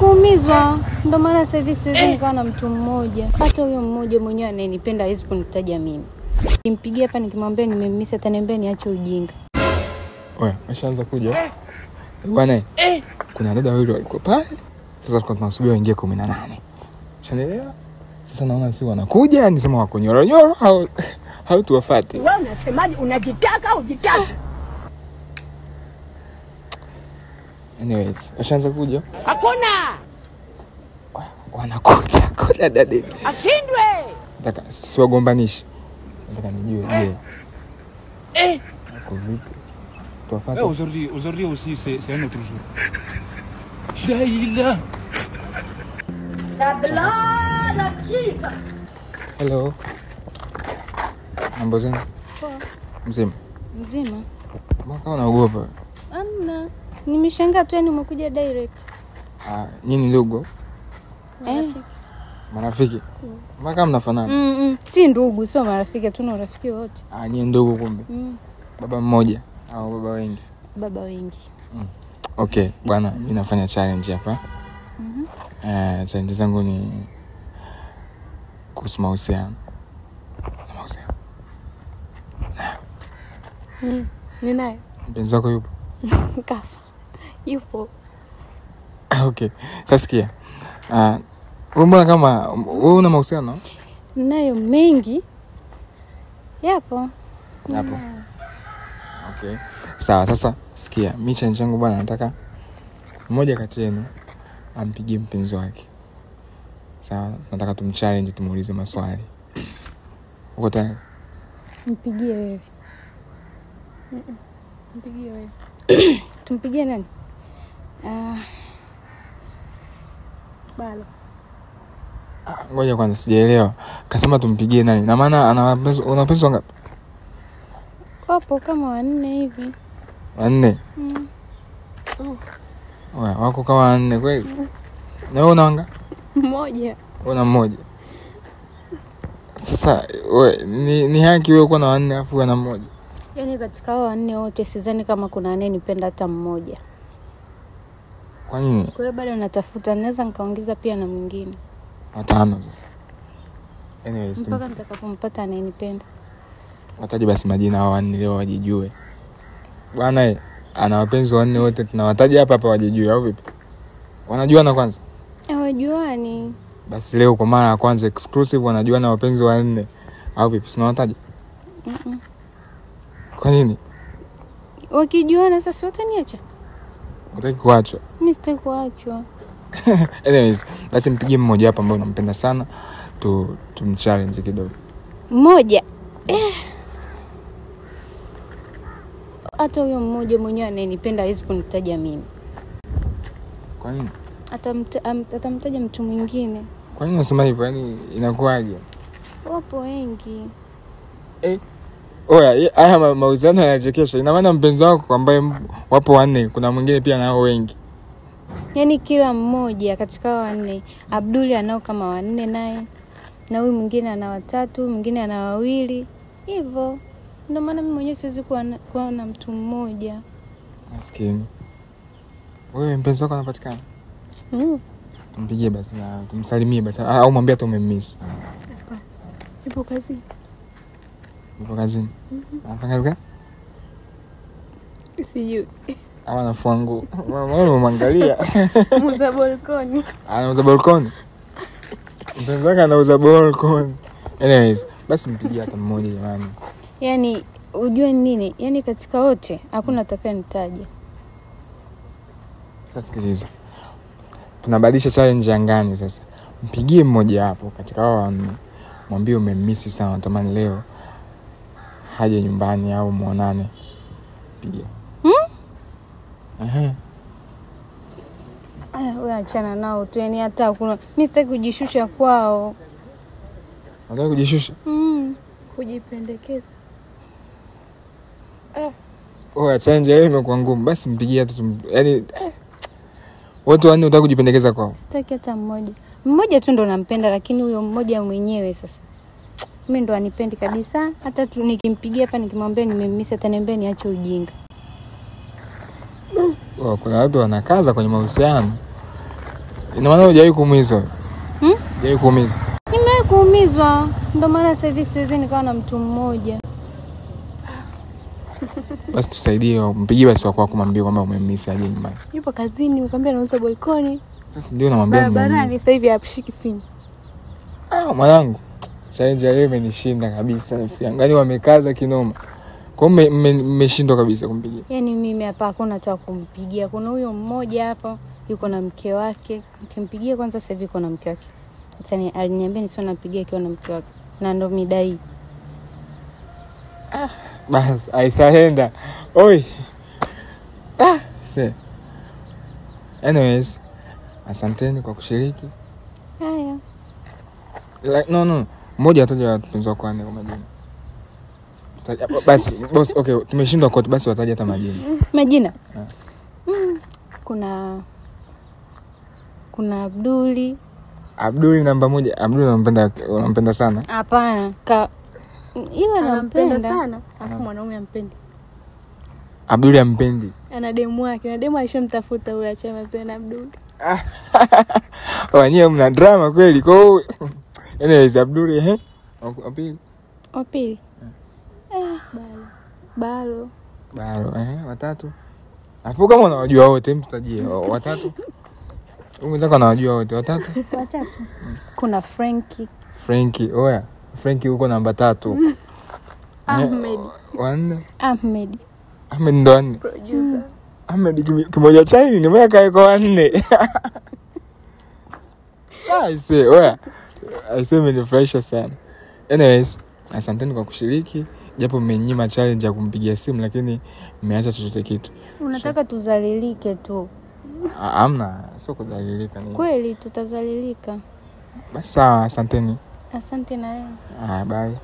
kuumizwa. Ndio maana service siwezi nikawa na mtu mmoja. Hata huyo mmoja mwenyewe ananipenda hawezi kunitaja mimi. Nimpigie hapa nikimwambia nimemmisa ataniambia niache ujinga. Oya, ashaanza kuja. Bwana, kuna dada wawili walikuwa pale. Sasa tunasubiri waingie 18. Unaelewa? Sasa naona si wanakuja, nisema wako nyoronyoro au tuwafuate. Wewe unasemaje? Unajitaka au jitaki? Anyways, ashaanza kuja. Hakuna. Wanakuja, kuna dada. Ashindwe. Nataka siwagombanishe. Nataka nijue je. Kwa vipi? Tuwafuate. Aujourd'hui aussi c'est un autre jour. La ilaha. La blood of Jesus. Hello. Mambo zenu? Poa. Mzima. Mzima. Mbona unaogopa? Amna. Nimeshangaa tu yani umekuja direct. Nyinyi ndugu? Marafiki. Marafiki? Mbona mnafanana? Si ndugu, sio marafiki, tuna urafiki wote. Nyinyi ndugu kumbe? Baba mmoja au baba wengi? Baba wengi. Okay, bwana, mimi nafanya challenge hapa. Challenge zangu ni kuhusu mahusiano. Mahusiano. Ni naye. Mpenzi wako yupo? Kafa. Yupo. Okay. Sasa sikia. Mbona kama wewe una mahusiano? Nayo mengi. Yapo. Okay. Sawa, sasa sikia. Mimi challenge yangu bwana nataka mmoja kati yenu ampigie mpenzi wake. Sawa, nataka tumchallenge, tumuulize maswali. Uko tayari? Mpigie wewe. Mpigie wewe. Tumpigie nani? Balo. Ngoja kwanza sijaelewa. Kasema tumpigie nani? Na maana una pesa ngapi? Wapo kama 4 hivi. 4? Wako kama 4 kweli? Na wewe unaanga? Mmoja. Una mmoja. Sasa ni haki wewe kuwa na 4 afu una mmoja. Yaani katika hao 4 wote sidhani kama kuna anyenipenda hata mmoja. Kwa nini? Kwa hiyo bado natafuta, naweza nikaongeza pia na mwingine. 5 sasa. Anyways, mpaka nitakapompata anayenipenda. Wataje basi majina hao 4 leo wajijue. Bwana ana wapenzi 4 wote tunawataja hapa wajijue au vipi? Wanajuana kwanza? Hawajuani. Basi leo kwa mara ya kwanza exclusive wanajuana wapenzi 4 au vipi? Tunawataja? Kwa nini? Wakijuana sasa wataniacha. Unataka kuachwa? Mimi sitaki kuachwa. Anyways, basi mpigie mmoja hapa ambaye unampenda sana tumchallenge kidogo. Mmoja. Hata huyo mmoja mwenyewe ananipenda hawezi kunitaja mimi. Kwa nini? Atamtaja mtu mwingine. Kwa nini unasema hivyo? Yaani inakuaje? Wapo wengi. Haya mahusiano yanachekesha. Ina maana mpenzi wako ambaye wapo 4, kuna mwingine pia nao wengi. Yaani kila mmoja katika 4, Abduli anao kama 4 naye. Na huyu mwingine ana 3, mwingine ana 2. Hivyo. Ndio maana mimi mwenyewe siwezi kuwa na mtu mmoja. Maskini. Wewe mpenzi wako anapatikana? Tumpigie basi na tumsalimie basi au mwambie tu umemiss. Yupo kazini. Yupo kazini? Anafanya kazi gani? Sijui. Ama anafua nguo. Mbona umemwangalia? Muuza balkoni. Anauza balkoni? Mpenzi wako anauza balkoni. Anyways, basi mpigie hata mmoja jamani. Yaani ujue nini? Yaani katika wote hakuna atakayenitaja. Sasa sikiliza. Tunabadilisha challenge angani sasa. Mpigie mmoja hapo katika hao 4. Mwambie umemiss sana, natamani leo haje nyumbani au muonane. Pigia. Wewe achana nao tu, yani hata hakuna. Mimi sitaki kujishusha kwao. Unataka kujishusha? Kujipendekeza. Challenge hiyo imekuwa ngumu. Basi mpigie hata yani watu 4 unataka kujipendekeza kwao. Sitaki hata mmoja. Mmoja tu ndo nampenda, lakini huyo mmoja mwenyewe sasa mimi ndo anipendi kabisa. Hata tu nikimpigia hapa nikimwambia nimemmisa ataniambia niache ujinga. Kuna watu wanakaza kwenye mahusiano. Ina maana hujawahi kuumizwa? Hujawahi kuumizwa? Nimewahi kuumizwa. Ndio maana sasa hivi siwezi nikawa na mtu mmoja. Basi tusaidie, mpigie basi wako kumwambia kwamba umemmisi aje nyumbani. Yupo kazini, nimekwambia anauza balkoni. Sasa ndio namwambia Barabarani sasa hivi hapishiki simu. Mwanangu, challenge ya leo imenishinda kabisa rafiki yangu. Yaani wamekaza kinoma. Kwa hiyo mmeshindwa kabisa kumpigia. Yaani mimi hapa hakuna cha kumpigia. Kuna huyo mmoja hapa yuko na mke wake. Nikimpigia kwanza sasa hivi yuko na mke wake. Sasa aliniambia nisio napigia akiwa na mke wake. Na ndo midai. Bas, I surrender. Oi. Se. Anyways, asanteni kwa kushiriki. Haya. Like, no. Mmoja ataja wapenzi wako wanne kwa majina. Basi, boss, okay, tumeshindwa kote, basi wataja hata majina. Majina? Kuna Abduli namba 1. Abduli unampenda sana? Hapana. Ila nampenda sana. Alafu mwanaume ampendi. Abduli ampendi. Ana demu wake. Na demu alishamtafuta huyo achana sana Abduli. Wanyewe mna drama kweli. Kwa hiyo anyways Abduli Wapili. Balo. Watatu. Afu kama unawajua wote mtutajie watatu. Mwenzako anawajua wote watatu. Kuna Frankie. Oya. Frankie huko namba 3. Ahmed. Wanne. Ahmed ndo wanne. Producer. Ahmed kimoja chai nimeweka kwa 4. I say menifurahisha sana. Anyways, asanteni kwa kushiriki. Japo mmenyima challenge ya kumpigia simu lakini mmeacha chochote kitu. Unataka tuzalilike tu. Hamna, sio kudhalilika ni. Kweli tutazalilika. Basi sawa, asanteni. Asante na wewe. Bye.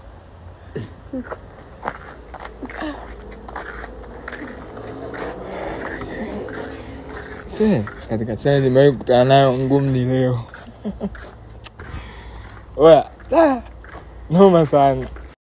Katika challenge nimewahi kukutana nayo ngumu ni leo. Oya. Noma sana.